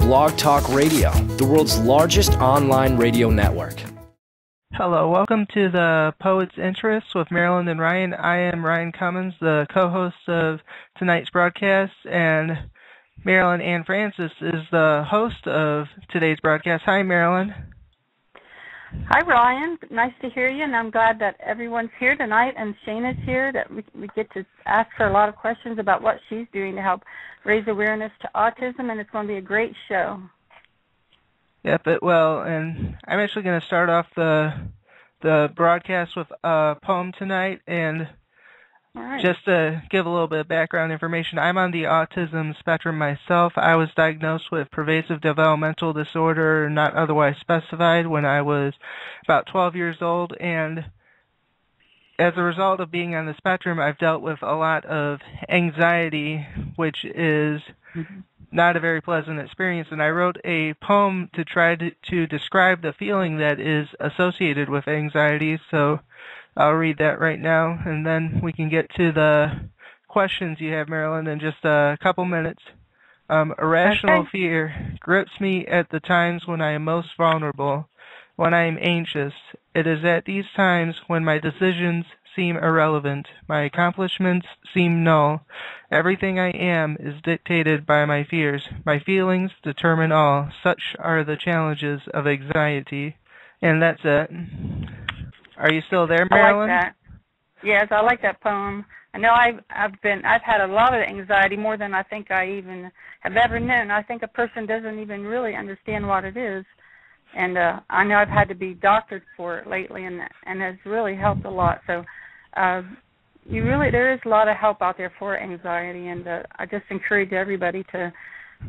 Blog Talk Radio, the world's largest online radio network. Hello, welcome to the Poet's Interest with Marilyn Ryan. I am Ryan Cummins, the co-host of tonight's broadcast, and Marilyn Ann Francis is the host of today's broadcast. Hi, Marilyn. Hi, Ryan. Nice to hear you, and I'm glad that everyone's here tonight, and Shayna's here, that we get to ask her a lot of questions about what she's doing to help raise awareness to autism, and it's going to be a great show. Yep, it will, and I'm actually going to start off the broadcast with a poem tonight, and just to give a little bit of background information, I'm on the autism spectrum myself. I was diagnosed with pervasive developmental disorder, not otherwise specified, when I was about 12 years old, and as a result of being on the spectrum, I've dealt with a lot of anxiety, which is not a very pleasant experience, and I wrote a poem to try to describe the feeling that is associated with anxiety, so I'll read that right now, and then we can get to the questions you have, Marilyn, in just a couple minutes. Irrational fear grips me at the times when I am most vulnerable, when I am anxious. It is at these times when my decisions seem irrelevant, my accomplishments seem null. Everything I am is dictated by my fears. My feelings determine all. Such are the challenges of anxiety. And that's it. Are you still there, Marilyn? I like that. Yes, I like that poem. I know I've had a lot of anxiety, more than I think I even have ever known. I think a person doesn't even really understand what it is. And I know I've had to be doctored for it lately, and has really helped a lot. So there is a lot of help out there for anxiety, and I just encourage everybody to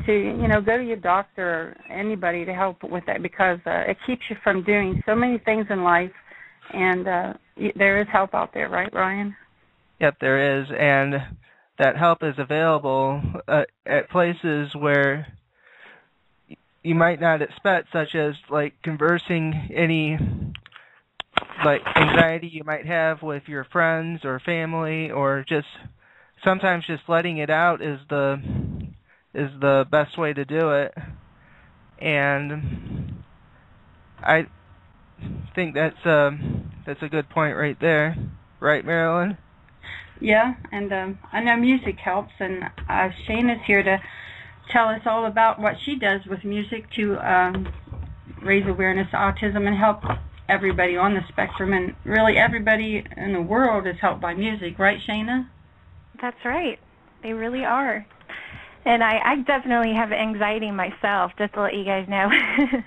go to your doctor or anybody to help with that, because it keeps you from doing so many things in life, and there is help out there, right, Ryan? Yep, there is, and that help is available at places where you might not expect, such as like conversing any like anxiety you might have with your friends or family, or just sometimes just letting it out is the best way to do it. And I think that's a good point right there, right, Marilyn? Yeah, and I know music helps, and Shayna's here to tell us all about what she does with music to raise awareness to autism and help everybody on the spectrum, and really everybody in the world is helped by music, right, Shayna? That's right. They really are. And I definitely have anxiety myself, just to let you guys know,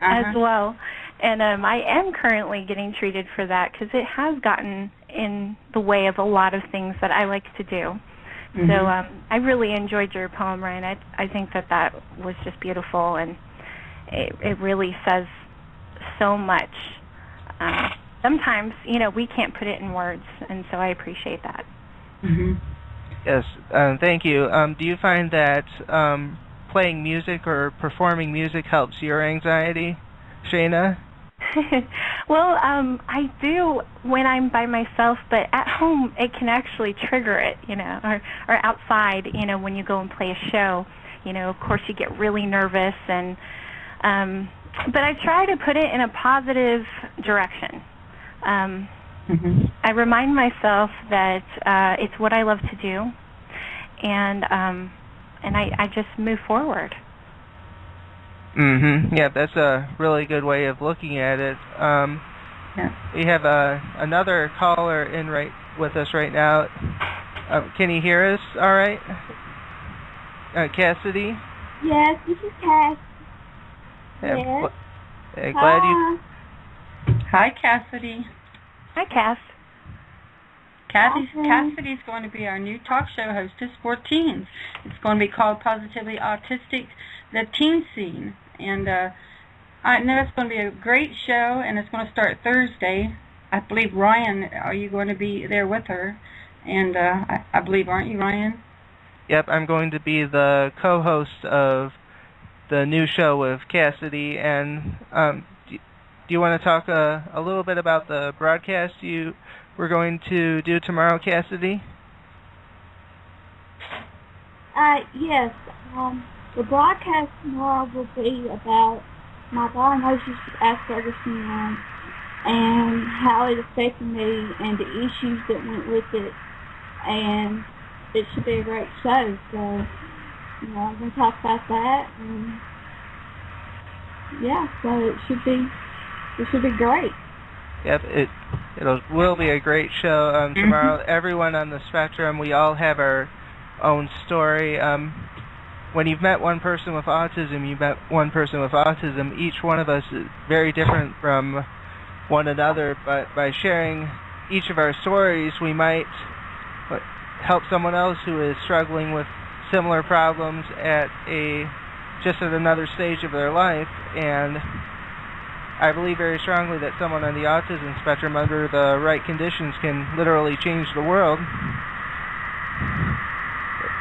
as well. And I am currently getting treated for that, because it has gotten in the way of a lot of things that I like to do. So I really enjoyed your poem, Ryan. I think that was just beautiful, and it really says so much. Sometimes, we can't put it in words, and so I appreciate that. Yes, thank you. Do you find that playing music or performing music helps your anxiety, Shayna? Well, I do when I'm by myself, but at home it can actually trigger it, or outside, when you go and play a show, of course you get really nervous, and but I try to put it in a positive direction. I remind myself that it's what I love to do, and I just move forward. Yeah, that's a really good way of looking at it. We have another caller in with us right now. Can you hear us all right? Cassidy? Yes, this is Cass. Yes. Glad you... Hi, Cassidy. Hi, Cass. Cassidy's going to be our new talk show hostess for teens. It's going to be called Positively Autistic, the Teen Scene. And I know it's going to be a great show, and it's going to start Thursday. I believe, Ryan, are you going to be there with her? And I believe, aren't you, Ryan? Yep, I'm going to be the co-host of the new show with Cassidy. And do you want to talk a little bit about the broadcast we're going to do tomorrow, Cassidy? Yes. the broadcast tomorrow will be about my diagnosis with Asperger's syndrome and how it affected me and the issues that went with it. And it should be a great show. So, I'm going to talk about that. And yeah, so it should be great. Yep, it will be a great show tomorrow. Everyone on the spectrum, we all have our own story. When you've met one person with autism, you've met one person with autism. Each one of us is very different from one another, but by sharing each of our stories, we might help someone else who is struggling with similar problems at another stage of their life. And I believe very strongly that someone on the autism spectrum, under the right conditions, can literally change the world.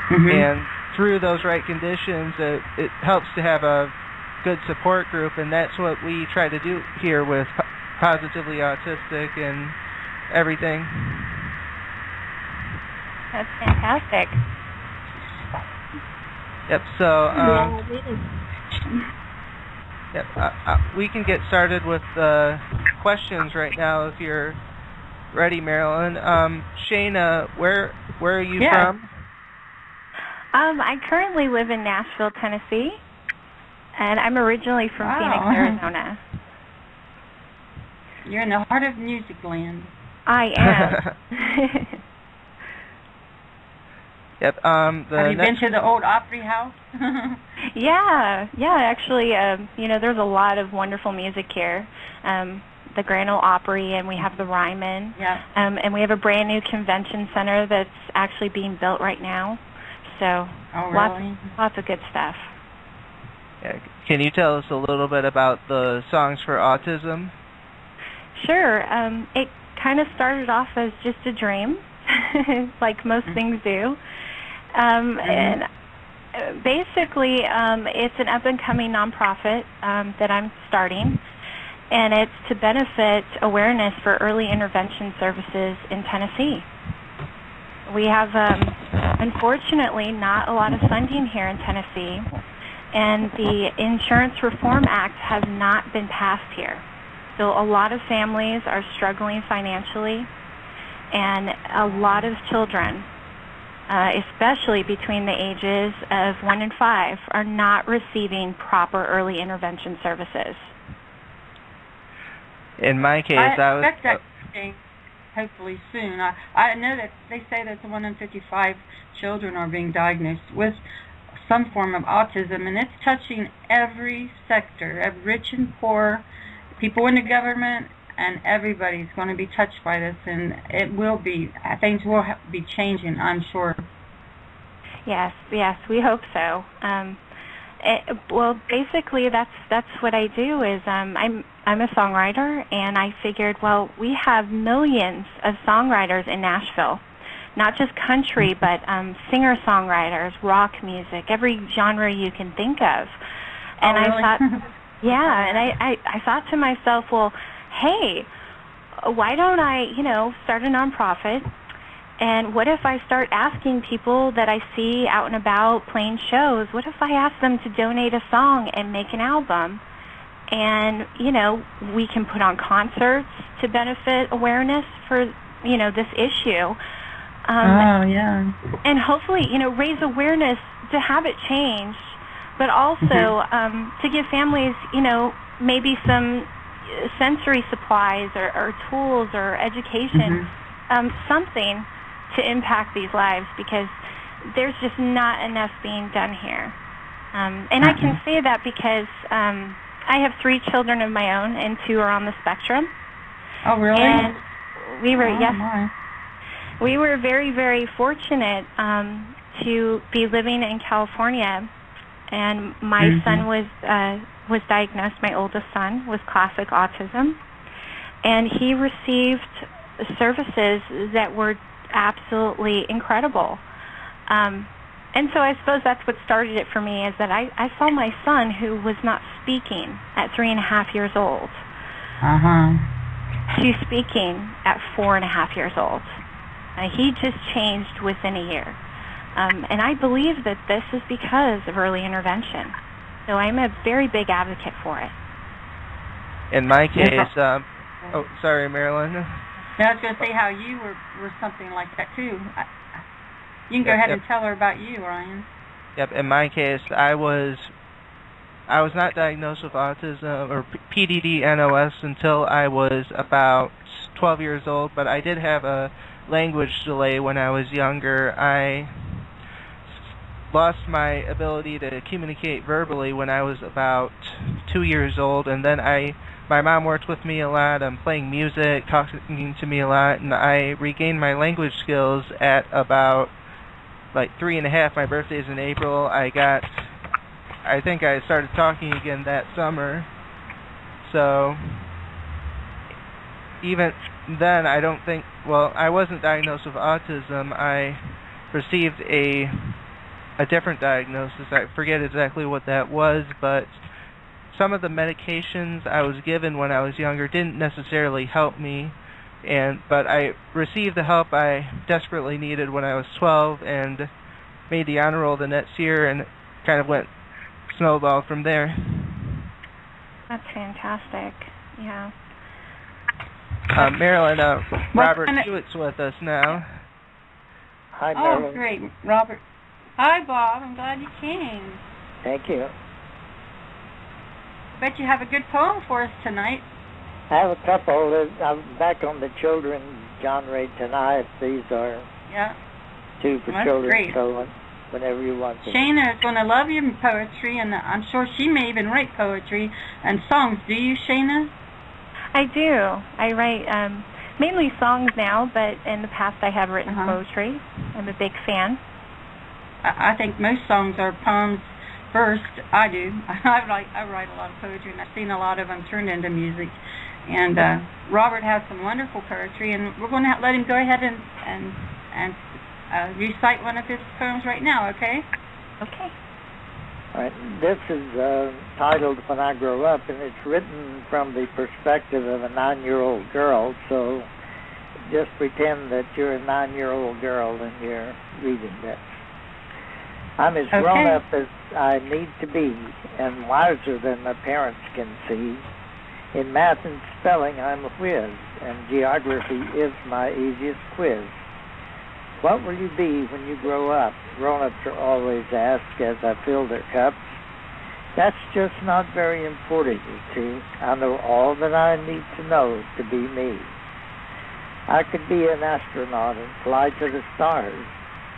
And through those right conditions, it helps to have a good support group, and that's what we try to do here with Positively Autistic and everything. That's fantastic. Yep, so we can get started with the questions right now if you're ready, Marilyn. Shayna, where are you from? I currently live in Nashville, Tennessee, and I'm originally from Phoenix, Arizona. You're in the heart of music land. I am. Yep. Have you been to the old Opry House? Yeah. Actually, there's a lot of wonderful music here. The Grand Ole Opry, and we have the Ryman. Yeah. And we have a brand new convention center that's actually being built right now. So lots of good stuff. Yeah. Can you tell us a little bit about the Songs for Autism? Sure. It kind of started off as just a dream, like most things do. And basically, it's an up-and-coming nonprofit that I'm starting, and it's to benefit awareness for early intervention services in Tennessee. We have, unfortunately, not a lot of funding here in Tennessee, and the Insurance Reform Act has not been passed here. So a lot of families are struggling financially, and a lot of children, especially between the ages of 1 and 5, are not receiving proper early intervention services. In my case, I expect that to hopefully soon. I know that they say that 1 in 55 children are being diagnosed with some form of autism, and it's touching every sector, rich and poor, people in the government, and everybody's going to be touched by this, and things will be changing, I'm sure. Yes, we hope so. Well, basically, that's what I do. Is I'm a songwriter, and I figured, well, we have millions of songwriters in Nashville, not just country, but singer-songwriters, rock music, every genre you can think of. And really? I thought, and I thought to myself, well, hey, why don't I, start a nonprofit? And what if I start asking people that I see out and about playing shows, what if I ask them to donate a song and make an album? And, we can put on concerts to benefit awareness for, this issue. And hopefully, raise awareness to have it changed, but also to give families, maybe some sensory supplies or tools or education, something to impact these lives, because there's just not enough being done here. And I can say that because I have 3 children of my own, and 2 are on the spectrum. Oh, really? And we were, my. We were very, very fortunate to be living in California, and my son was diagnosed, my oldest son, with classic autism, and he received services that were absolutely incredible. And so I suppose that's what started it for me, is that I saw my son, who was not speaking at 3.5 years old, to speaking at 4.5 years old. He just changed within a year. And I believe that this is because of early intervention. So I'm a very big advocate for it. In my case, oh, sorry, Marilyn. No, I was going to say how you were something like that, too. You can go ahead and tell her about you, Ryan. Yep, in my case, I was not diagnosed with autism or PDD-NOS until I was about 12 years old, but I did have a language delay when I was younger. I lost my ability to communicate verbally when I was about 2 years old, and then my mom worked with me a lot, playing music, talking to me a lot, and I regained my language skills at about like 3 and a half. My birthday's in April. I think I started talking again that summer. So even then, I don't think, well, I wasn't diagnosed with autism. I received a different diagnosis. I forget exactly what that was, but some of the medications I was given when I was younger didn't necessarily help me, but I received the help I desperately needed when I was 12 and made the honor roll the next year, and kind of went snowball from there. That's fantastic. Yeah. Marilyn, Robert Hewitt's with us now. Hi, Marilyn. Oh, great, Robert. Hi, Bob. I'm glad you came. Thank you. Bet you have a good poem for us tonight. I have a couple. I'm back on the children's genre tonight. These are two for children. Great. So whenever you want to. Shayna is going to love your poetry, and I'm sure she may even write poetry and songs. Do you, Shayna? I do. I write mainly songs now, but in the past I have written poetry. I'm a big fan. I think most songs are poems first. I do. I write a lot of poetry, and I've seen a lot of them turned into music. And Robert has some wonderful poetry, and we're going to let him go ahead and recite one of his poems right now, okay? Okay. All right. This is titled When I Grow Up, and it's written from the perspective of a 9-year-old girl, so just pretend that you're a 9-year-old girl and you're reading this. I'm as grown up as I need to be, and wiser than my parents can see. In math and spelling, I'm a whiz, and geography is my easiest quiz. What will you be when you grow up? Grown-ups are always asked as I fill their cups. That's just not very important, you see. I know all that I need to know to be me. I could be an astronaut and fly to the stars.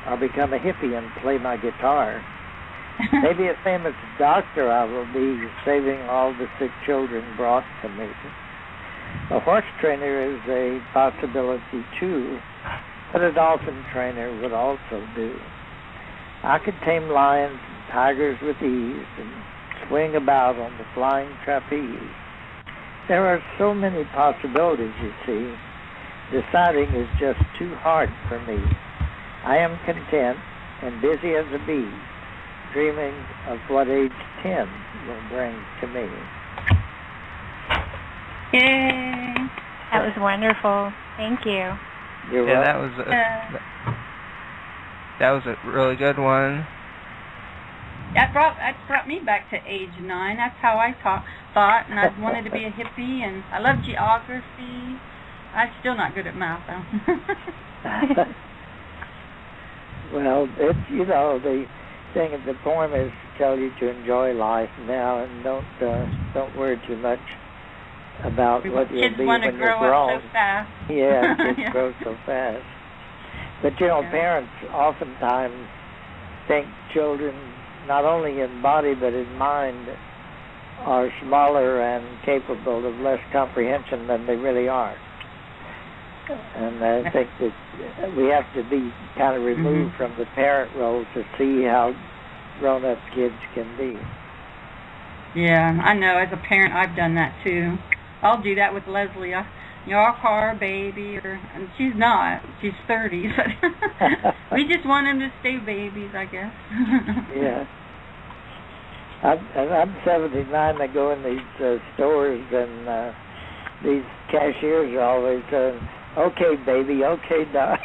I'll become a hippie and play my guitar. Maybe a famous doctor I will be, saving all the sick children brought to me. A horse trainer is a possibility too, but a dolphin trainer would also do. I could tame lions and tigers with ease and swing about on the flying trapeze. There are so many possibilities, you see. Deciding is just too hard for me. I am content and busy as a bee, dreaming of what age 10 will bring to me. Yay! That was wonderful. Thank you. You're welcome. That was a really good one. That brought me back to age 9. That's how I thought, and I wanted to be a hippie, and I love geography. I'm still not good at math, though. Well, it's, the thing of the poem is to tell you to enjoy life now and don't worry too much about what you'll be when you're grown. Kids want to grow up so fast. Yeah, kids grow so fast. But, parents oftentimes think children, not only in body but in mind, are smaller and capable of less comprehension than they really are. And I think that we have to be kind of removed from the parent role to see how grown-up kids can be. Yeah, I know. As a parent, I've done that too. I'll do that with Leslie. I'll call her baby, and she's not. She's 30. So we just want them to stay babies, I guess. Yeah. I'm 79. I go in these stores, and these cashiers are always Okay, baby, okay, doc.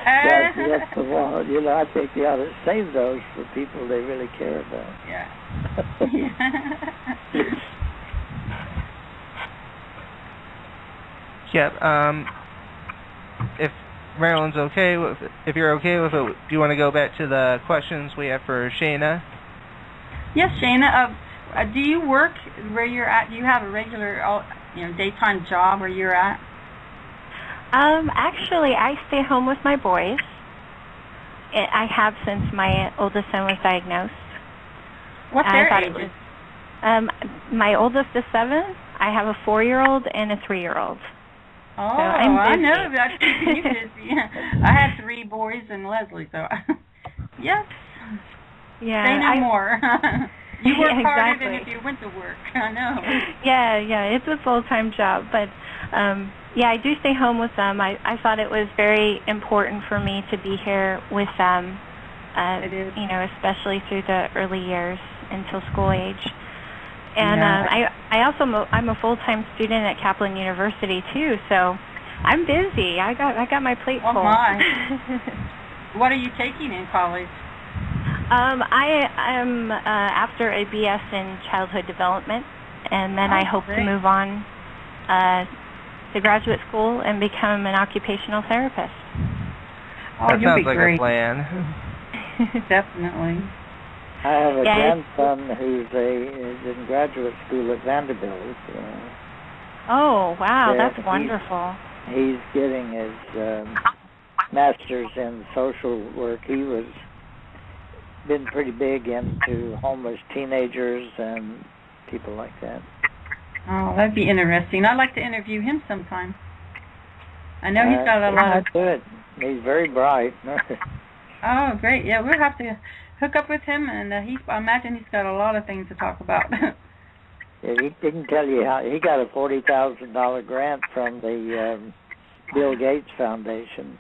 That's the one. You know, I think you ought to save those for people they really care about. Yeah. Yep. If Marilyn's okay with, if you're okay with it, do you want to go back to the questions we have for Shayna? Yes, Shayna. Do you work where you're at? Do you have a regular, daytime job where you're at? Actually, I stay home with my boys. I have since my oldest son was diagnosed. What's their ages? My oldest is 7. I have a 4-year-old and a 3-year-old. Oh, so I know. That's keeping you busy. I had 3 boys and Leslie, so yes. Yeah. Say no more. You work harder than if you went to work. I know. Yeah. It's a full-time job, but yeah, I do stay home with them. I thought it was very important for me to be here with them. It is. Especially through the early years until school age. And I'm a full-time student at Kaplan University too, so I'm busy. I got my plate full. Oh my! What are you taking in college? I am after a BS in childhood development, and then I hope to move on to graduate school and become an occupational therapist. Oh, that sounds like a plan. Definitely. I have a grandson who's in graduate school at Vanderbilt. Oh, wow, that's wonderful. He's getting his master's in social work. He was been pretty big into homeless teenagers and people like that. Oh, that'd be interesting. I'd like to interview him sometime. I know he's got a lot of... Good. He's very bright. Oh, great. Yeah, we'll have to hook up with him, and I imagine he's got a lot of things to talk about. Yeah, he didn't tell you how. He got a $40,000 grant from the Bill Gates Foundation.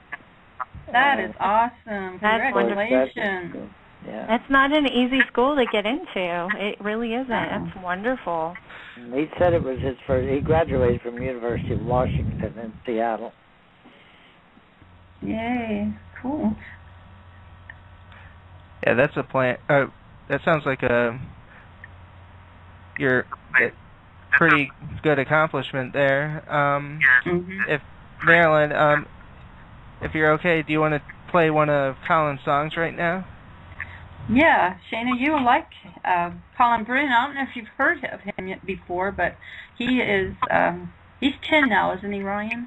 That is awesome. Congratulations. Yeah. That's not an easy school to get into. It really isn't. That's wonderful. He said it was his first. He graduated from University of Washington in Seattle. Yay. Cool. Yeah, that's a plan. That sounds like your pretty good accomplishment there. If Marilyn, if you're okay, do you want to play one of Colin's songs right now? Yeah, Shayna, you will like Colin Brunn. I don't know if you've heard of him yet before, but he is he's 10 now, isn't he, Ryan?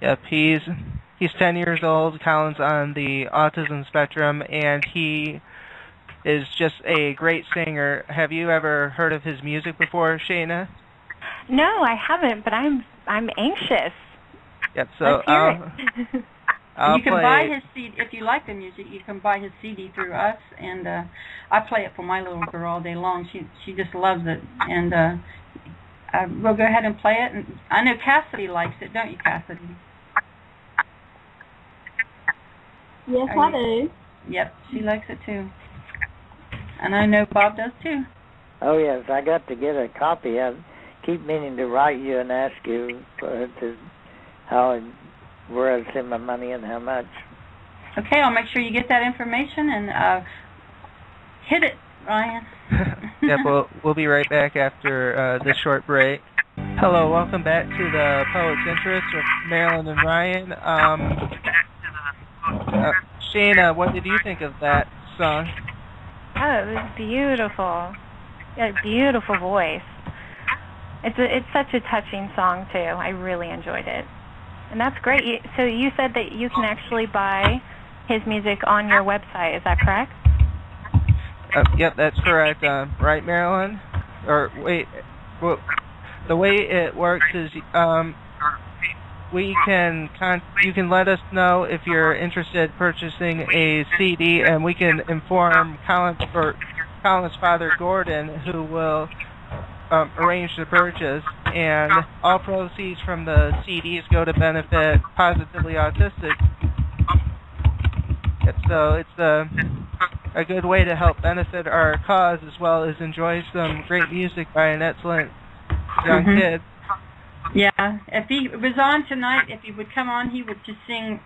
Yep, he's 10 years old. Colin's on the autism spectrum, and he is just a great singer. Have you ever heard of his music before, Shayna? No, I haven't, but I'm anxious. Yep, so let's hear it. You can buy his CD if you like the music. You can buy his CD through us, and I play it for my little girl all day long. She just loves it, and we'll go ahead and play it. And I know Cassidy likes it, don't you, Cassidy? Yes, I do. Yep, she likes it too, and I know Bob does too. Oh yes, I got to get a copy. I keep meaning to write you and ask you where I send my money and how much. Okay, I'll make sure you get that information and hit it, Ryan. Yep, we'll be right back after this short break. Hello, welcome back to the Poet's Interest with Marilyn and Ryan. Shayna, what did you think of that song? Oh, it was beautiful. You had a beautiful voice. It's such a touching song too. I really enjoyed it. And that's great. So you said that you can actually buy his music on your website. Is that correct? Yep, that's correct. Right, Marilyn? Or wait, well, the way it works is you can let us know if you're interested in purchasing a CD, and we can inform Colin's father, Gordon, who will arrange the purchase, and all proceeds from the CDs go to benefit Positively Autistic. So it's a good way to help benefit our cause as well as enjoy some great music by an excellent young kid. Yeah, if he was on tonight, if he would come on, he would just sing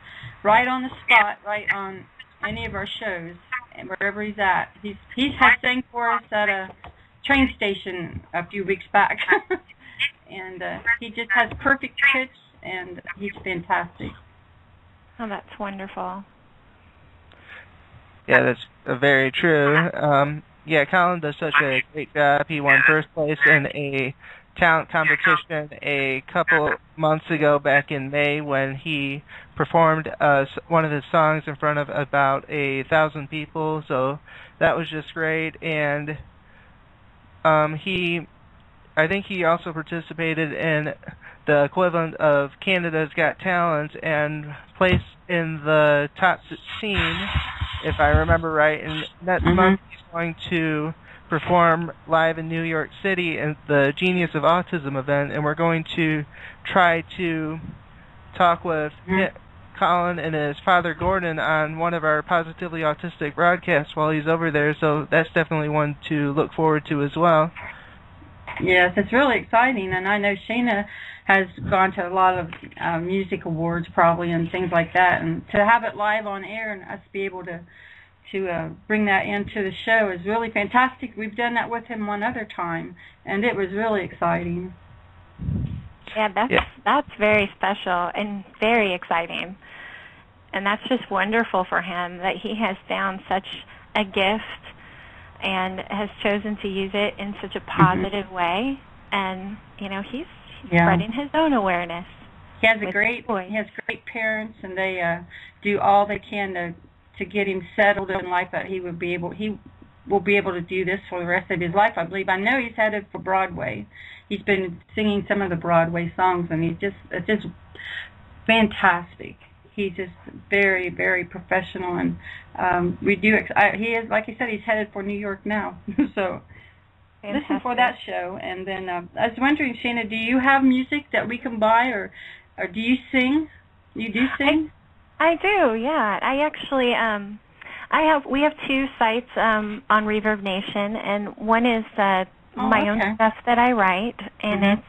right on the spot, right on any of our shows, and wherever he's at. He had sang for us at a train station a few weeks back, and he just has perfect pitch, and he's fantastic. Oh, that's wonderful. Yeah, that's very true. Yeah, Colin does such a great job. He won first place in a talent competition a couple months ago back in May when he performed one of his songs in front of about 1,000 people. So that was just great. And I think he also participated in the equivalent of Canada's Got Talent and placed in the top scene, if I remember right. And next month he's going to perform live in New York City at the Genius of Autism event, and we're going to try to talk with Colin and his father Gordon on one of our Positively Autistic broadcasts while he's over there, so that's definitely one to look forward to as well. Yes, it's really exciting, and I know Shayna has gone to a lot of music awards probably and things like that, and to have it live on air and us be able to bring that into the show is really fantastic. We've done that with him one other time, and it was really exciting. Yeah, that's very special and very exciting, and that's just wonderful for him that he has found such a gift and has chosen to use it in such a positive way, and he's spreading his own awareness. He has great parents, and they do all they can to get him settled in life, that he will be able to do this for the rest of his life, I believe. I know he's headed for Broadway. He's been singing some of the Broadway songs, and it's just fantastic. He's just very, very professional, and he is, like I said, he's headed for New York now. So fantastic. Listen for that show. And then I was wondering, Shayna, do you have music that we can buy, or do you sing? You do sing? I do, yeah. I actually we have two sites on Reverb Nation, and one is my own stuff that I write, and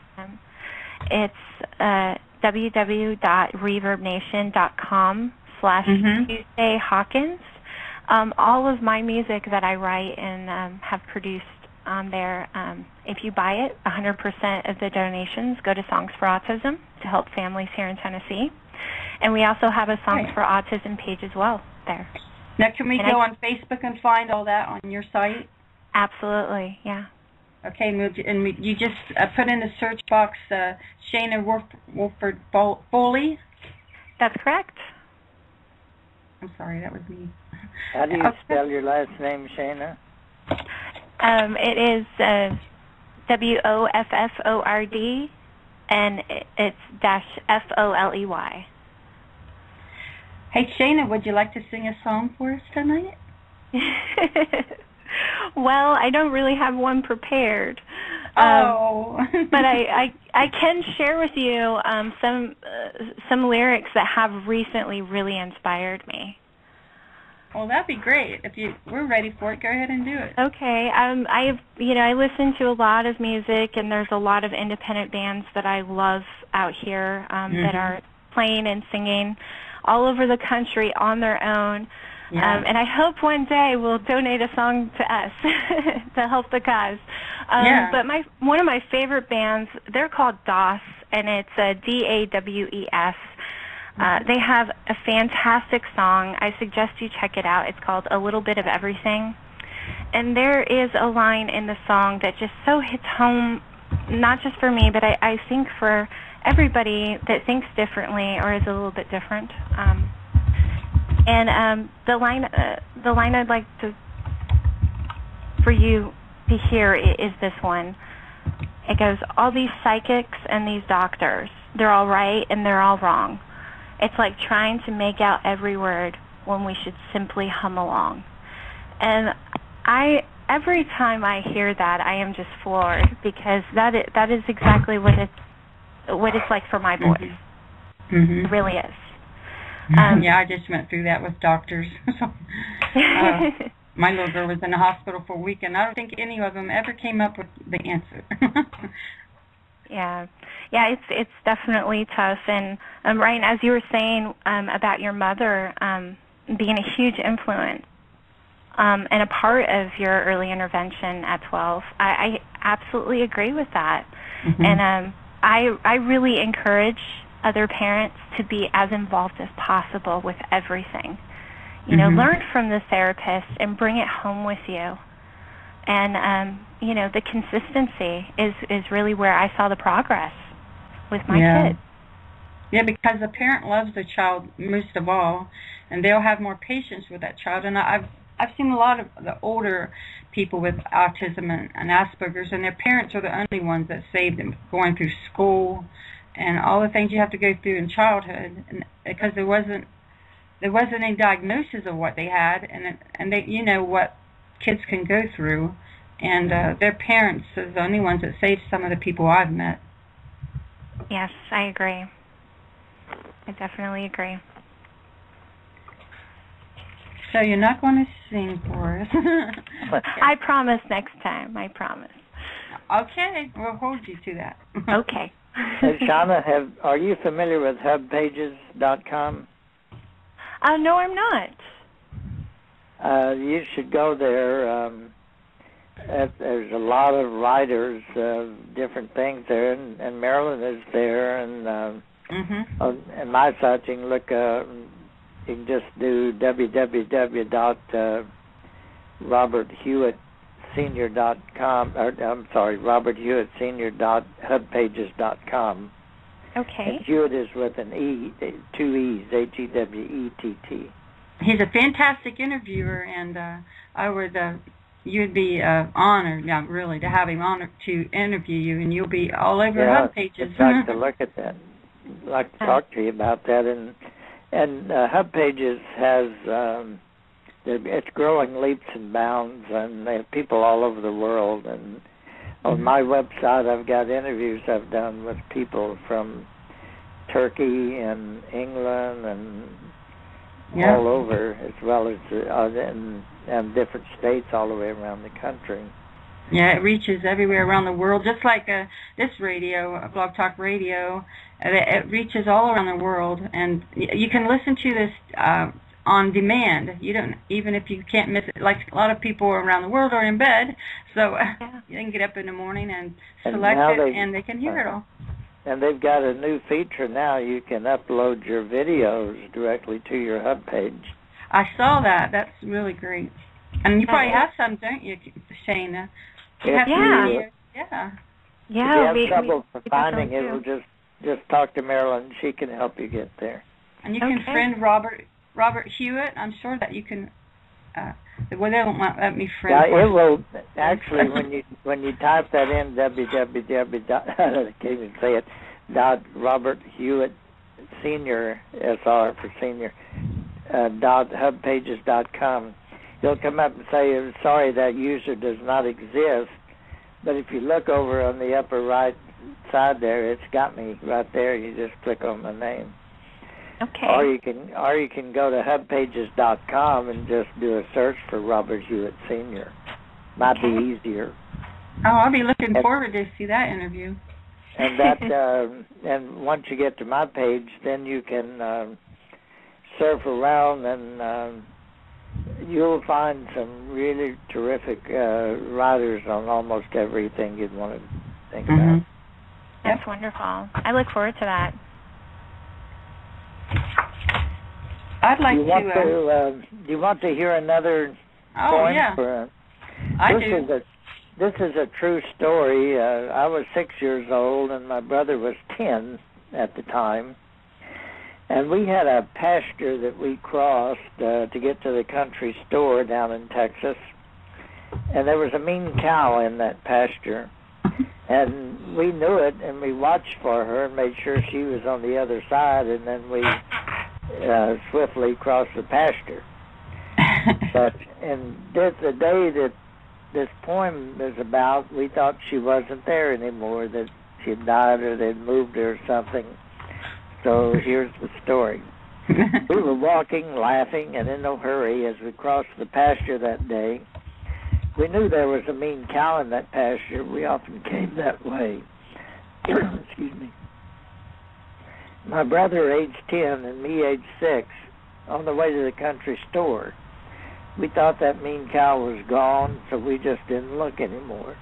it's www.reverbnation.com/TuesdayHawkins. All of my music that I write and have produced on there, if you buy it, 100% of the donations go to Songs For Autism to help families here in Tennessee. And we also have a Songs For Autism page as well there. Now, can we go on Facebook and find all that on your site? Absolutely, yeah. Okay, and you just put in the search box Shayna Wolford Foley? That's correct. I'm sorry, that was me. How do you spell your last name, Shayna? It is WOFFORD, and it's -FOLEY. Hey, Shayna, would you like to sing a song for us tonight? Well, I don't really have one prepared. But I can share with you some lyrics that have recently really inspired me. Well, that'd be great. We're ready for it, go ahead and do it. Okay. I listen to a lot of music, and there's a lot of independent bands that I love out here that are playing and singing all over the country on their own. Yeah. And I hope one day will donate a song to us to help the cause. But one of my favorite bands, they're called DAWS, and it's DAWES. They have a fantastic song. I suggest you check it out. It's called A Little Bit of Everything. And there is a line in the song that just so hits home, not just for me, but I think for everybody that thinks differently or is a little bit different. The line I'd like for you to hear is this one. It goes, all these psychics and these doctors, they're all right and they're all wrong. It's like trying to make out every word when we should simply hum along. And every time I hear that, I am just floored, because that is exactly what it's like for my boys. It really is. I just went through that with doctors. My little girl was in the hospital for a week, and I don't think any of them ever came up with the answer. Yeah, it's definitely tough. And Ryan, as you were saying about your mother being a huge influence and a part of your early intervention at 12, I absolutely agree with that. Mm-hmm. And I really encourage other parents to be as involved as possible with everything. You know, learn from the therapist and bring it home with you. And, you know, the consistency is really where I saw the progress with my kids. Yeah, because the parent loves the child most of all, and they'll have more patience with that child. And I've seen a lot of the older people with autism and Asperger's, and their parents are the only ones that saved them going through school and all the things you have to go through in childhood, and because there wasn't any diagnosis of what they had, and they, you know, what kids can go through, and their parents are the only ones that saved some of the people I've met. Yes, I agree. I definitely agree. So you're not going to sing for us? I promise next time. I promise. Okay, we'll hold you to that. Okay. Hey, Shayna, are you familiar with hubpages.com? No, I'm not. You should go there. There's a lot of writers of different things there, and Marilyn is there. And in my site, you can look. You can just do www.roberthewittsenior.com. roberthewittsenior.hubpages.com. Okay. And Hewitt is with an E, 2 E's, Hewett. He's a fantastic interviewer, and you'd be honored, really, to have him on to interview you, and you'll be all over Hub Pages. I'd like to look at that. I'd like to talk to you about that. And Hub Pages has, it's growing leaps and bounds, and they have people all over the world. And on my website, I've got interviews I've done with people from Turkey and England and all over, as well as and different states all the way around the country. Yeah, it reaches everywhere around the world, just like this radio, Blog Talk Radio. It reaches all around the world, and you can listen to this on demand. You don't, even if you can't miss it. Like a lot of people around the world are in bed, so you can get up in the morning and select it, and they can hear it all. And they've got a new feature now. You can upload your videos directly to your Hub page. I saw that. That's really great. And you probably have some, don't you, Shayna? Yeah. Yeah. If you have trouble finding it, we'll just talk to Marilyn. She can help you get there. And you can friend Robert Hewitt. I'm sure that you can. Well, they won't let me friend. Yeah, it will actually when you type that in .roberthewittsenior, SR for senior, .hubpages.com. It'll come up and say, sorry, that user does not exist. But if you look over on the upper right side there, it's got me right there. You just click on my name. Okay. Or you can go to hubpages.com and just do a search for Robert Hewitt Senior. Might be easier. Oh, I'll be looking forward to see that interview. And that and once you get to my page, then you can surf around and you'll find some really terrific writers on almost everything you'd want to think about. That's wonderful. I look forward to that. I'd like do you want to hear another poem? Yeah. This is a true story. I was 6 years old, and my brother was 10 at the time. And we had a pasture that we crossed to get to the country store down in Texas. And there was a mean cow in that pasture. And we knew it, and we watched for her and made sure she was on the other side, and then we swiftly crossed the pasture. But the day that this poem is about, we thought she wasn't there anymore, that she had died or they'd moved her or something. So here's the story. We were walking, laughing, and in no hurry as we crossed the pasture that day. We knew there was a mean cow in that pasture. We often came that way. excuse me, my brother aged 10 and me aged 6 on the way to the country store. We thought that mean cow was gone, so we just didn't look anymore.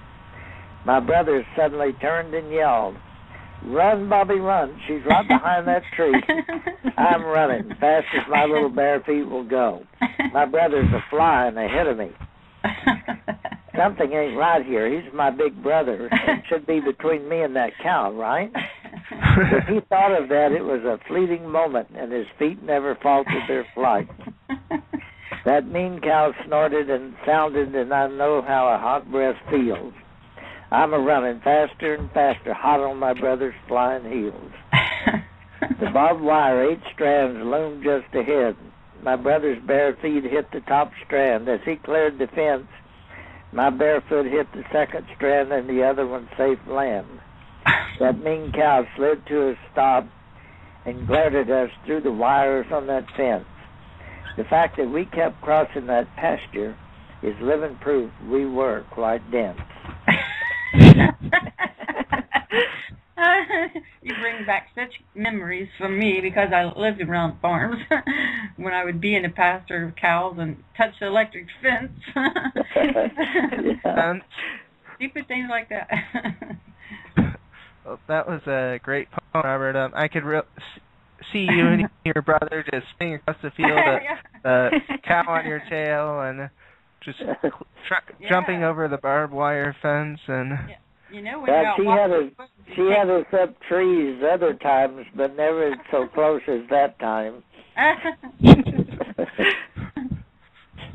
My brother suddenly turned and yelled, "Run, Bobby, run. She's right behind that tree." I'm running, fast as my little bare feet will go. My brother's a flying ahead of me. Something ain't right here. He's my big brother. It should be between me and that cow, right? If he thought of that, it was a fleeting moment, and his feet never faltered their flight. That mean cow snorted and sounded, and I know how a hot breath feels. I'm a-running faster and faster, hot on my brother's flying heels. The barbed wire, 8 strands, loomed just ahead. My brother's bare feet hit the top strand. As he cleared the fence, my bare foot hit the second strand and the other one safe land. That mean cow slid to a stop and glared at us through the wires on that fence. The fact that we kept crossing that pasture is living proof we were quite dense. You bring back such memories from me because I lived around farms when I would be in a pasture of cows and touch the electric fence. Stupid things like that. Well, that was a great poem, Robert. I could see you and your brother just spinning across the field, the cow on your tail, and just jumping over the barbed wire fence. And you know, she had us up trees other times, but never so close as that time.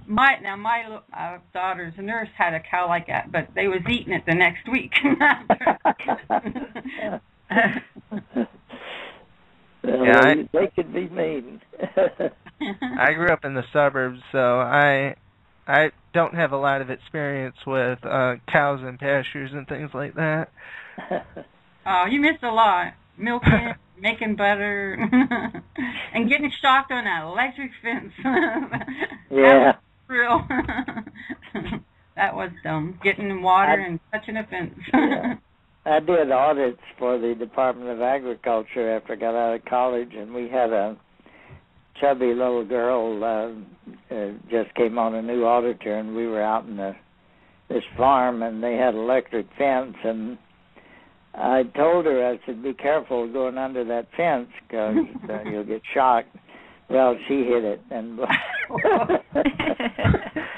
My daughter's nurse had a cow like that, but they was eating it the next week. They could be mean. I grew up in the suburbs, so I don't have a lot of experience with cows and pastures and things like that. Oh, you missed a lot. Milking, making butter, and getting shocked on that electric fence. Yeah. Real. That was dumb. Getting in water and touching a fence. Yeah. I did audits for the Department of Agriculture after I got out of college, and we had a chubby little girl just came on a new auditor, and we were out in this farm, and they had electric fence, and I told her, I said, be careful going under that fence because you'll get shocked. Well, she hit it, and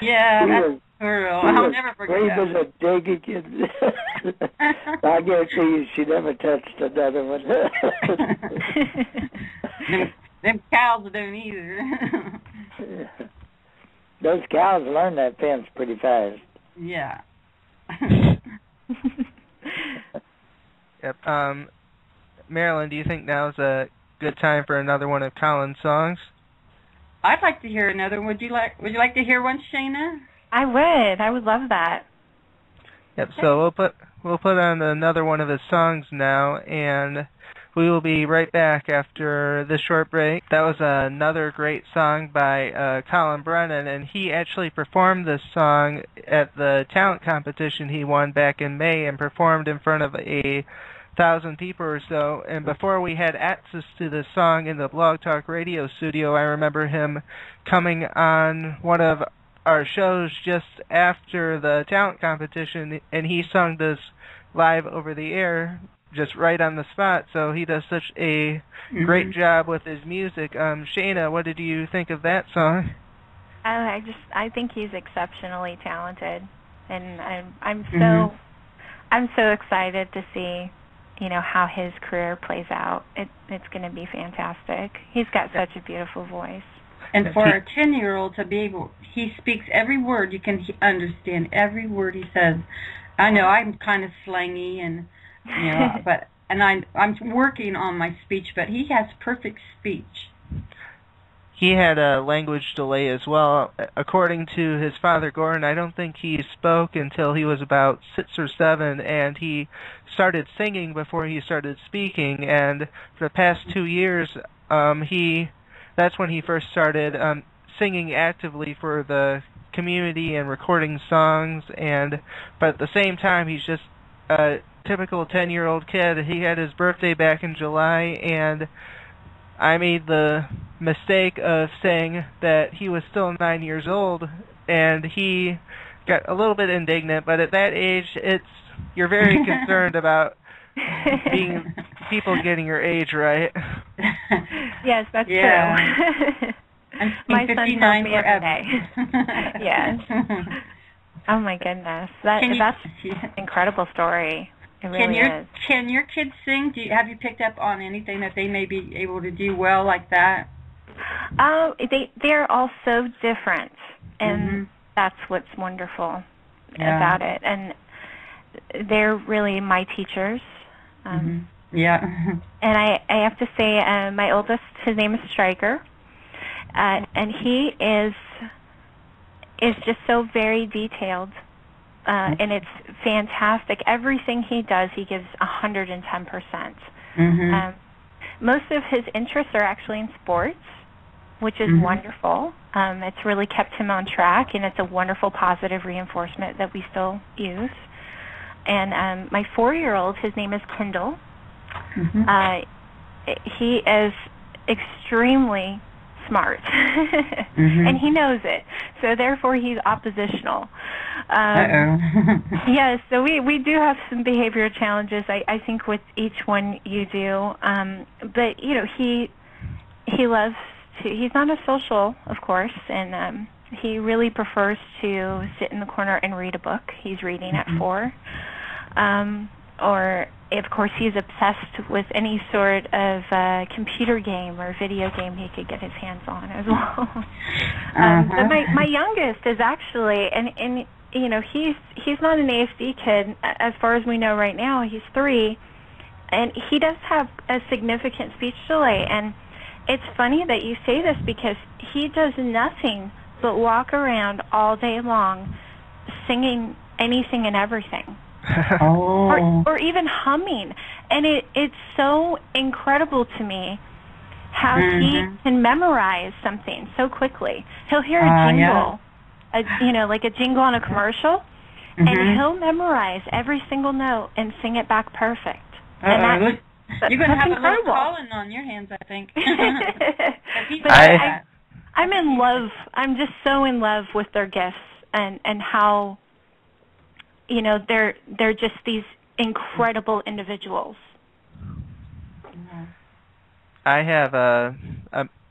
yeah, that's girl. I'll never forget that. I guarantee you, she never touched another one. them cows don't either. Those cows learn that fence pretty fast. Yeah. Yep. Marilyn, do you think now's a good time for another one of Colin's songs? I'd like to hear another. Would you like to hear one, Shayna? I would. I would love that. Yep. So we'll put on another one of his songs now, and we will be right back after this short break. That was another great song by Colin Brennan, and he actually performed this song at the talent competition he won back in May and performed in front of 1,000 people or so. And before we had access to this song in the Blog Talk Radio studio, I remember him coming on one of our shows just after the talent competition, and he sung this live over the air, just right on the spot. So he does such a great job with his music. Shayna, what did you think of that song? I think he's exceptionally talented, and I'm so excited to see, how his career plays out. It's going to be fantastic. He's got such a beautiful voice. And for a 10-year-old to be able, he speaks every word. You can understand every word he says. I know I'm kind of slangy and I'm working on my speech, but he has perfect speech. He had a language delay as well. According to his father, Gordon, I don't think he spoke until he was about 6 or 7, and he started singing before he started speaking. And for the past 2 years, that's when he first started singing actively for the community and recording songs. But at the same time, he's just typical 10-year-old kid. He had his birthday back in July, and I made the mistake of saying that he was still 9 years old, and he got a little bit indignant. But at that age, you're very concerned about people getting your age right. Yes, that's true. My son tells me every day. Yes. Oh my goodness, that's an incredible story. It really is. Can your kids sing? Have you picked up on anything that they may be able to do well like that? They're all so different, and that's what's wonderful about it. And they're really my teachers. Yeah. And I have to say, my oldest, his name is Stryker, and he is just so very detailed, and it's fantastic. Everything he does, he gives 110%. Most of his interests are actually in sports, which is wonderful. It's really kept him on track, and it's a wonderful positive reinforcement that we still use. And my 4-year-old, his name is Kendall. He is extremely smart, and he knows it. So therefore, he's oppositional. Yes, so we do have some behavioral challenges, I think, with each one you do. But you know, he loves to. He's not a social, of course, and he really prefers to sit in the corner and read a book. He's reading at 4. Or, of course, he's obsessed with any sort of computer game or video game he could get his hands on as well. But my youngest is actually, and you know, he's not an ASD kid as far as we know right now. He's 3, and he does have a significant speech delay. And it's funny that you say this because he does nothing but walk around all day long singing anything and everything. Or even humming, and it's so incredible to me how he can memorize something so quickly. He'll hear a jingle, like a jingle on a commercial, and he'll memorize every single note and sing it back perfect. And you're going to have incredible. A little calling on your hands, I think. But I'm in love. I'm just so in love with their gifts and how. You know, they're just these incredible individuals. I have a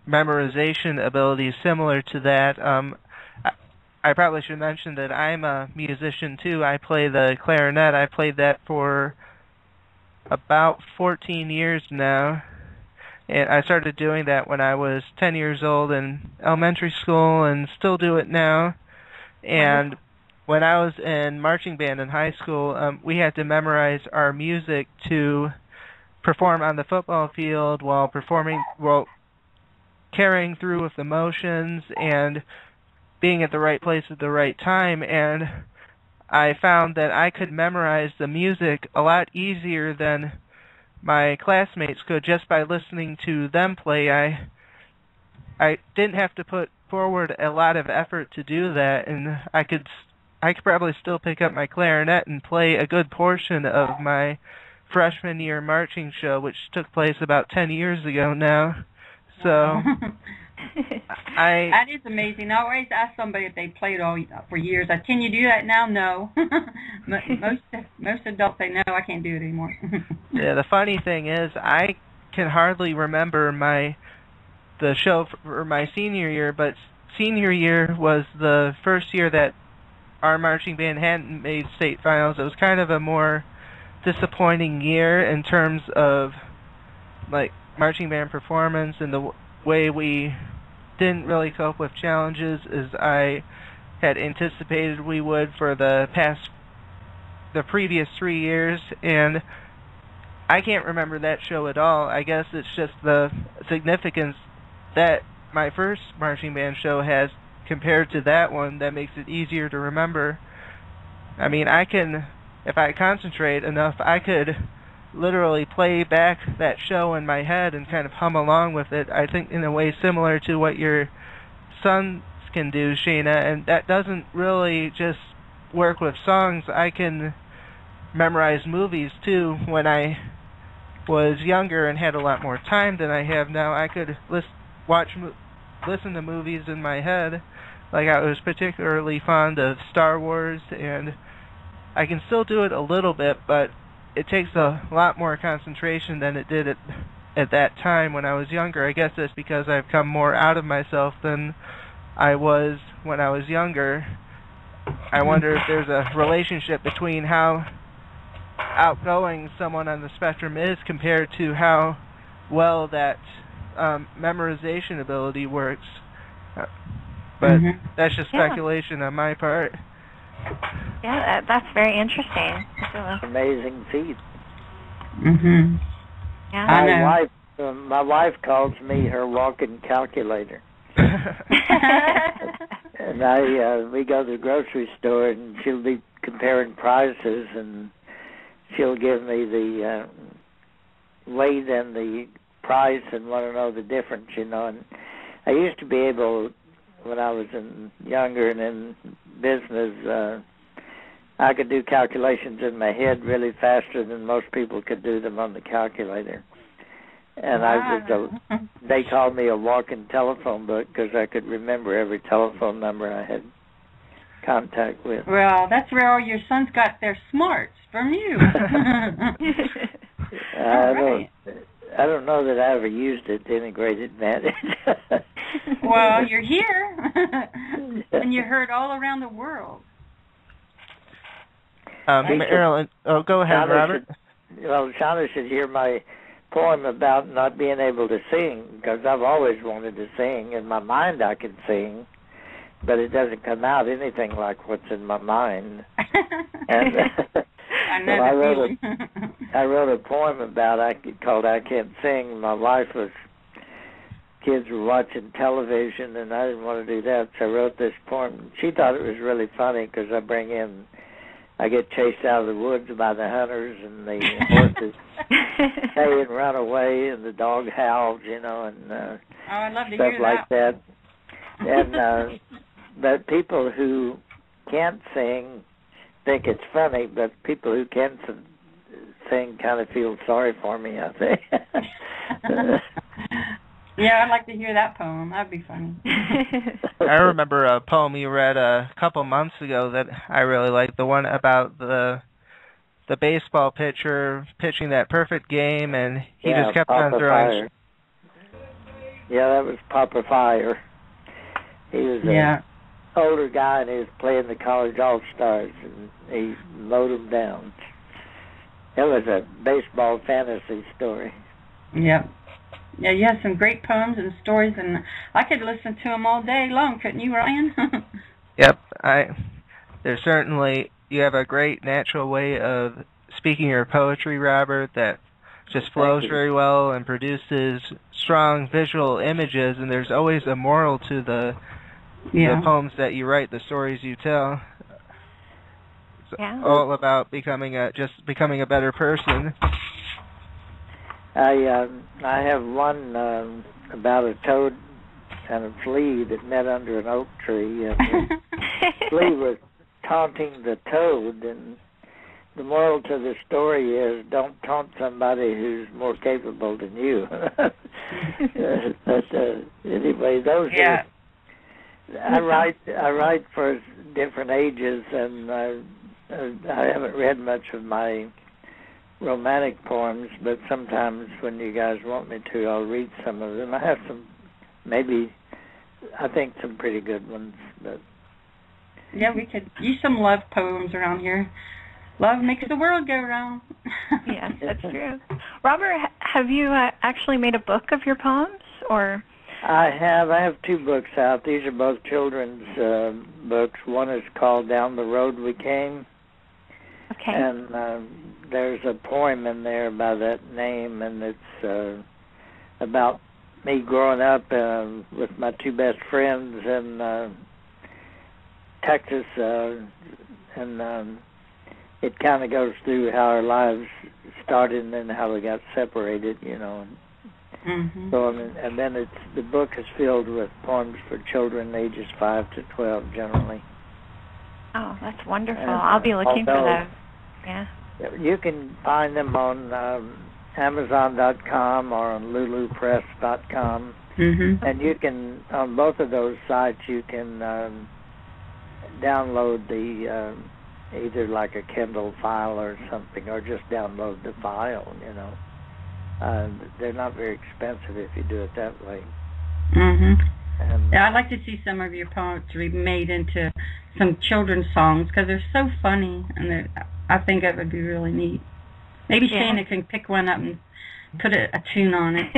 memorization ability similar to that. I probably should mention that I'm a musician too. I play the clarinet. I played that for about 14 years now. And I started doing that when I was 10 years old in elementary school and still do it now. And when I was in marching band in high school, we had to memorize our music to perform on the football field while carrying through with the motions and being at the right place at the right time. And I found that I could memorize the music a lot easier than my classmates could just by listening to them play. I didn't have to put forward a lot of effort to do that, and I could probably still pick up my clarinet and play a good portion of my freshman year marching show, which took place about 10 years ago now. So that is amazing. I always ask somebody if they played for years. Can you do that now? No. Most adults say no, I can't do it anymore. Yeah, the funny thing is I can hardly remember the show for my senior year, but senior year was the first year that our marching band hadn't made state finals. It was kind of a more disappointing year in terms of like marching band performance, and the way we didn't really cope with challenges as I had anticipated we would for the previous 3 years. And I can't remember that show at all. I guess it's just the significance that my first marching band show has compared to that one that makes it easier to remember. I mean, if I concentrate enough, I could literally play back that show in my head and kind of hum along with it, I think in a way similar to what your sons can do, Shayna. And that doesn't really just work with songs. I can memorize movies too when I was younger and had a lot more time than I have now. I could listen to movies in my head. Like, I was particularly fond of Star Wars, and I can still do it a little bit, but it takes a lot more concentration than it did at that time when I was younger. I guess that's because I've come more out of myself than I was when I was younger. I wonder if there's a relationship between how outgoing someone on the spectrum is compared to how well that memorization ability works. But that's just speculation on my part. Yeah, that's very interesting. Amazing feat. Yeah. My wife calls me her walking calculator. And we go to the grocery store, and she'll be comparing prices, and she'll give me the weight and the price and want to know the difference, you know. And I used to be able, when I was younger and in business, I could do calculations in my head really faster than most people could do them on the calculator. And they called me a walking telephone book because I could remember every telephone number I had contact with. Well, that's where all your sons got their smarts, from you. I don't know that I ever used it to any great advantage. Well, you're here, and you're heard all around the world. Marilyn, go ahead, Robert. Shayna should hear my poem about not being able to sing, because I've always wanted to sing. In my mind I can sing, but it doesn't come out anything like what's in my mind. And I wrote a poem called I Can't Sing. My wife kids were watching television, and I didn't want to do that, so I wrote this poem. She thought it was really funny because I get chased out of the woods by the hunters, and the horses stay and run away, and the dog howls, you know, and I'd love to stuff hear like that. And but people who can't sing think it's funny, but people who can sing kind of feel sorry for me, I think. Yeah, I'd like to hear that poem. That'd be funny. I remember a poem you read a couple months ago that I really liked, the one about the baseball pitcher pitching that perfect game, and he just kept on throwing. Yeah, that was Papa Fire. He was an older guy, and he was playing the college all-stars, and he mowed them down. It was a baseball fantasy story. Yeah. Yeah, you have some great poems and stories, and I could listen to them all day long, couldn't you, Ryan? Yep. You have a great natural way of speaking your poetry, Robert, that just flows very well and produces strong visual images, and there's always a moral to the poems that you write, the stories you tell. It's all about becoming a better person. I have one about a toad and a flea that met under an oak tree, and the flea was taunting the toad, and the moral to the story is don't taunt somebody who's more capable than you. But anyway, those are. I write for different ages, and I haven't read much of my romantic poems, but sometimes when you guys want me to, I'll read some of them. I have some, I think some pretty good ones. But yeah, we could use some love poems around here. Love makes the world go round. Yes, that's true. Robert, have you actually made a book of your poems, or? I have two books out. These are both children's books. One is called Down the Road We Came. Okay. And there's a poem in there by that name, and it's about me growing up with my two best friends in Texas, and it kind of goes through how our lives started and then how we got separated, you know. Mm-hmm. So, and then the book is filled with poems for children ages 5 to 12 generally. Oh, that's wonderful. I'll be looking for those. Yeah. You can find them on Amazon.com or on LuluPress.com. And you can, on both of those sites, you can download the either like a Kindle file or something, or just download the file. They're not very expensive if you do it that way. Yeah, I'd like to see some of your poetry made into some children's songs because they're so funny, and I think that would be really neat. Maybe Shayna can pick one up and put a tune on it.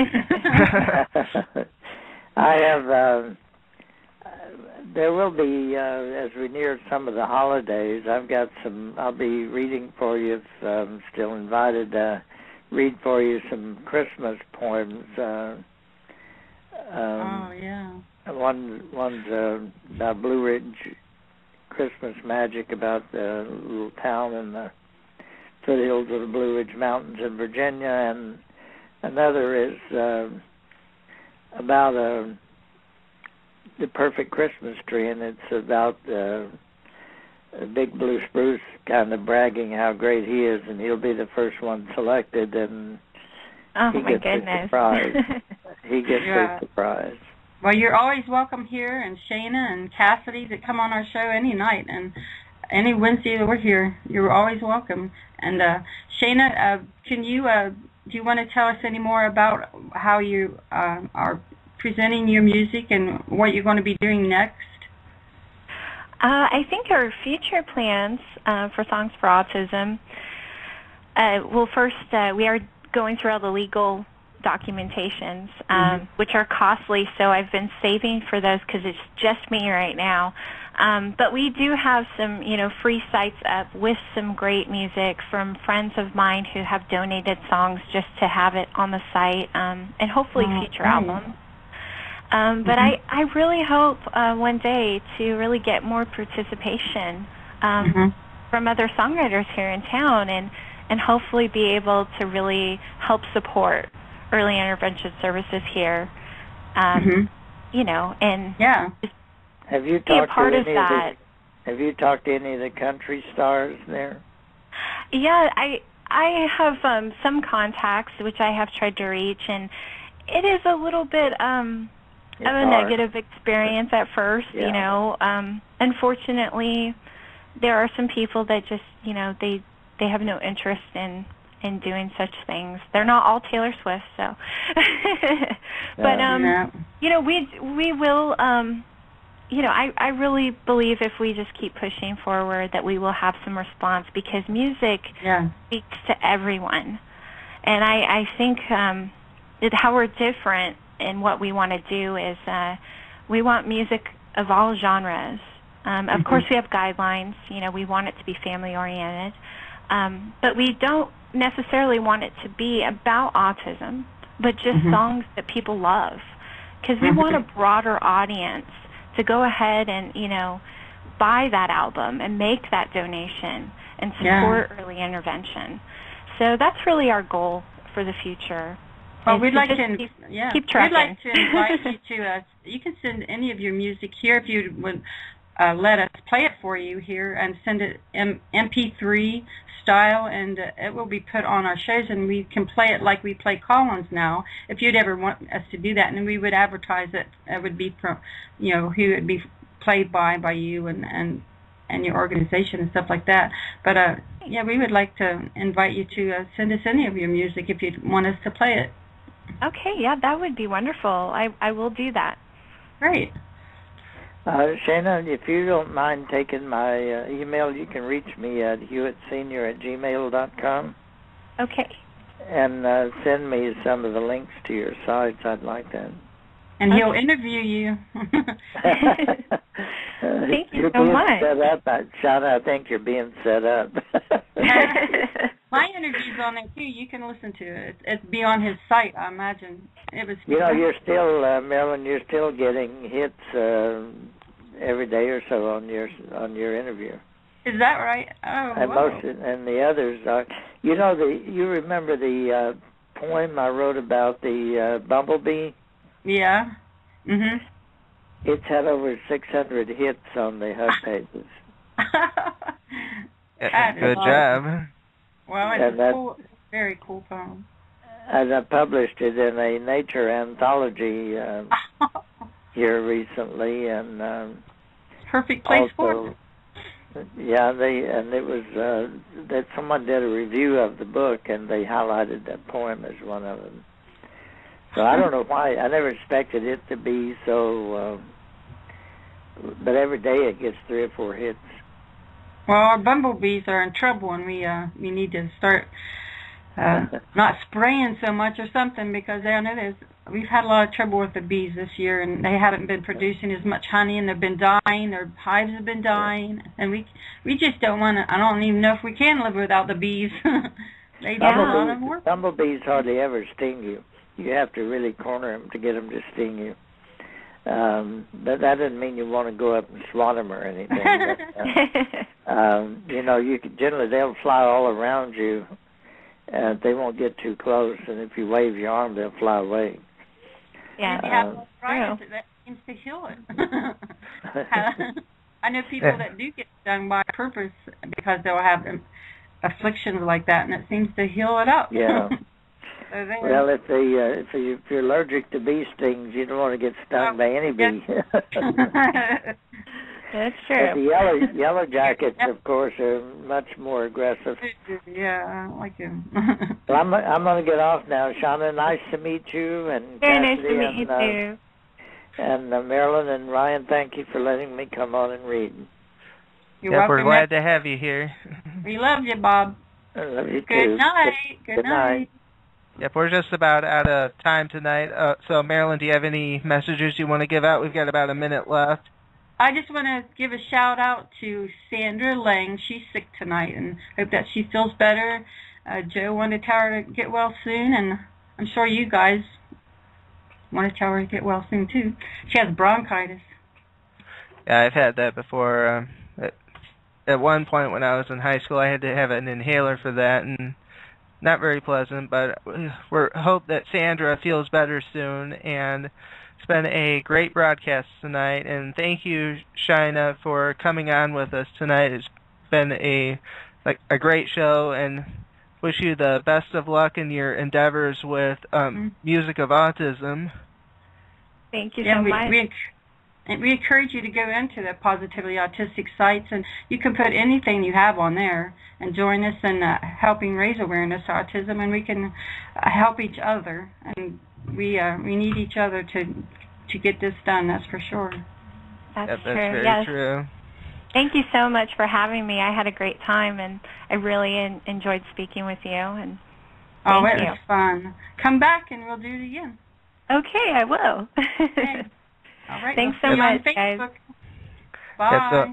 I have. There will be, as we near some of the holidays, I've got some. I'll be reading for you, if I'm still invited. Read for you some Christmas poems. One's about Blue Ridge Christmas Magic, about the little town in the foothills of the Blue Ridge Mountains in Virginia, and another is about the perfect Christmas tree, and it's about a big blue spruce kind of bragging how great he is, and he'll be the first one selected, and he gets a surprise. He gets a surprise. Well, you're always welcome here, and Shayna and Cassidy that come on our show any night, and any Wednesday that we're here, you're always welcome. And Shayna, do you want to tell us any more about how you are presenting your music and what you're going to be doing next? I think our future plans for Songs for Autism, well, first, we are going through all the legal documentations, which are costly, so I've been saving for those because it's just me right now. But we do have some, free sites up with some great music from friends of mine who have donated songs just to have it on the site, and hopefully future albums. But I really hope one day to really get more participation from other songwriters here in town, and hopefully be able to really help support early intervention services here, and have you be a part of that. Have you talked to any of the country stars there? Yeah, I have some contacts which I have tried to reach, and it is a little bit of a negative experience at first. Unfortunately, there are some people that just they have no interest in doing such things. They're not all Taylor Swift, so. But we will. I really believe if we just keep pushing forward that we will have some response, because music speaks to everyone, and I think how we're different in what we want to do is we want music of all genres. Of course, we have guidelines. We want it to be family oriented, but we don't necessarily want it to be about autism, but just songs that people love, because we want a broader audience to go ahead and buy that album and make that donation and support early intervention. So that's really our goal for the future. Well, we'd like to keep tracking. We'd like to invite you to you can send any of your music here if you would let us play it for you here, and send it MP3 style, and it will be put on our shows, and we can play it like we play call-ins now, if you'd ever want us to do that, and we would advertise it. It would be from, who it would be played by you and your organization and stuff like that. But we would like to invite you to send us any of your music if you'd want us to play it. Okay, that would be wonderful. I will do that. Great. Shayna, if you don't mind taking my email, you can reach me at hewittsenior@gmail.com. Okay. And send me some of the links to your sites. I'd like that. And he'll interview you. Thank you so much. Set up. Shayna, I think you're being set up. My interview's on there too. You can listen to it. It'd be on his site, I imagine. It was. You're still, Marilyn. You're still getting hits every day or so on your interview. Is that right? Oh, and wow. And the others are. You remember the poem I wrote about the bumblebee? Yeah. Mhm. It's had over 600 hits on the hub pages. Good job. Well, it's a cool, very cool poem. And I published it in a Nature anthology here recently, and perfect place for it. Yeah, it was that someone did a review of the book, and they highlighted that poem as one of them. So I don't know why. I never expected it to be so, but every day it gets 3 or 4 hits. Well, our bumblebees are in trouble, and we need to start not spraying so much or something, because I know we've had a lot of trouble with the bees this year, and they haven't been producing as much honey, and they've been dying. Their hives have been dying, and we just don't want to. I don't even know if we can live without the bees. They do a lot of work. Bumblebees hardly ever sting you. You have to really corner them to get them to sting you. But that doesn't mean you want to go up and swat them or anything. But, you can, generally they'll fly all around you. They won't get too close, and if you wave your arm, they'll fly away. Yeah, that seems to heal it. I know people that do get stung by purpose because they'll have afflictions like that, and it seems to heal it up. Yeah. Well, if you're allergic to bee stings, you don't want to get stung by any bee. That's true. But the yellow jackets, of course, are much more aggressive. Yeah, I like them. Well, I'm going to get off now. Shayna, nice to meet you, and very nice to meet you too. And Marilyn and Ryan, thank you for letting me come on and read. You're welcome. We're glad to have you here. We love you, Bob. I love you too. Good night. Good night. Yep, we're just about out of time tonight. So, Marilyn, do you have any messages you want to give out? We've got about a minute left. I just want to give a shout-out to Sandra Lang. She's sick tonight, and hope that she feels better. Joe wanted to tell her to get well soon, and I'm sure you guys want to tell her to get well soon, too. She has bronchitis. Yeah, I've had that before. At one point when I was in high school, I had to have an inhaler for that, and not very pleasant, but we hope that Sandra feels better soon, and it's been a great broadcast tonight, and thank you, Shayna, for coming on with us tonight. It's been a great show, and wish you the best of luck in your endeavors with Music of Autism. Thank you so much. We encourage you to go into the Positively Autistic sites, and you can put anything you have on there and join us in helping raise awareness of autism, and we can help each other. And we need each other to get this done, that's for sure. That's true. Very true. Thank you so much for having me. I had a great time, and I really enjoyed speaking with you. And it was fun. Come back, and we'll do it again. Okay, I will. Okay. All right. Thanks so much, guys. Bye.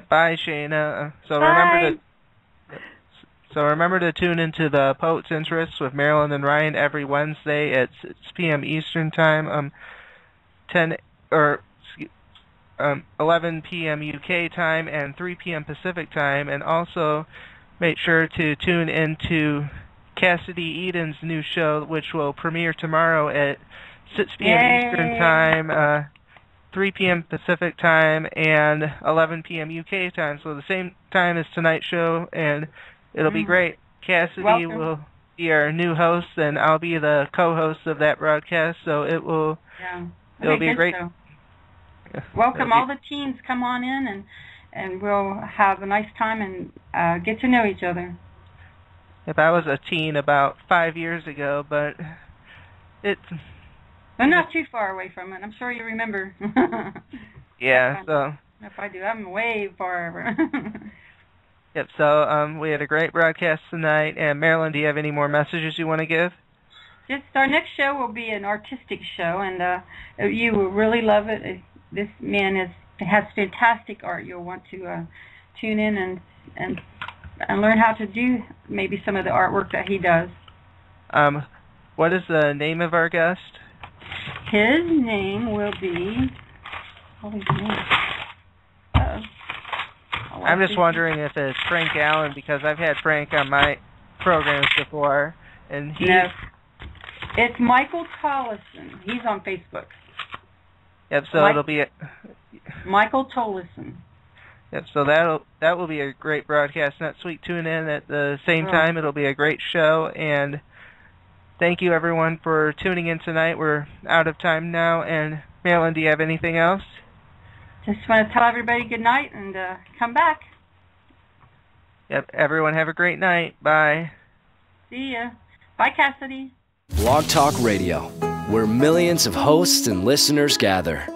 Bye, Shayna. Bye. Remember to tune into the Poet's Interests with Marilyn and Ryan every Wednesday at 6 p.m. Eastern Time, 11 p.m. UK time, and 3 p.m. Pacific Time. And also make sure to tune into Cassidy Eden's new show, which will premiere tomorrow at 6 p.m. Eastern Time, 3 p.m. Pacific Time, and 11 p.m. UK time. So the same time as tonight's show, and it'll be great. Cassidy will be our new host, and I'll be the co-host of that broadcast. So it'll be a great. Welcome all the teens. Come on in, and we'll have a nice time and get to know each other. If I was a teen about 5 years ago, but it's. I'm not too far away from it. I'm sure you remember. Yeah, so. If I do, I'm way far over. Yep, so we had a great broadcast tonight. And Marilyn, do you have any more messages you want to give? Just our next show will be an artistic show, and you will really love it. This man has fantastic art. You'll want to tune in and learn how to do maybe some of the artwork that he does. What is the name of our guest? His name will be... I'm just wondering if it's Frank Allen, because I've had Frank on my programs before, and he... No. It's Michael Tollison. He's on Facebook. Yep, so it'll be... Michael Tollison. Yep, so that will be a great broadcast. Next week, tune in at the same time. It'll be a great show. And thank you, everyone, for tuning in tonight. We're out of time now. And Marilyn, do you have anything else? Just want to tell everybody good night and come back. Yep, everyone have a great night. Bye. See ya. Bye, Cassidy. Blog Talk Radio, where millions of hosts and listeners gather.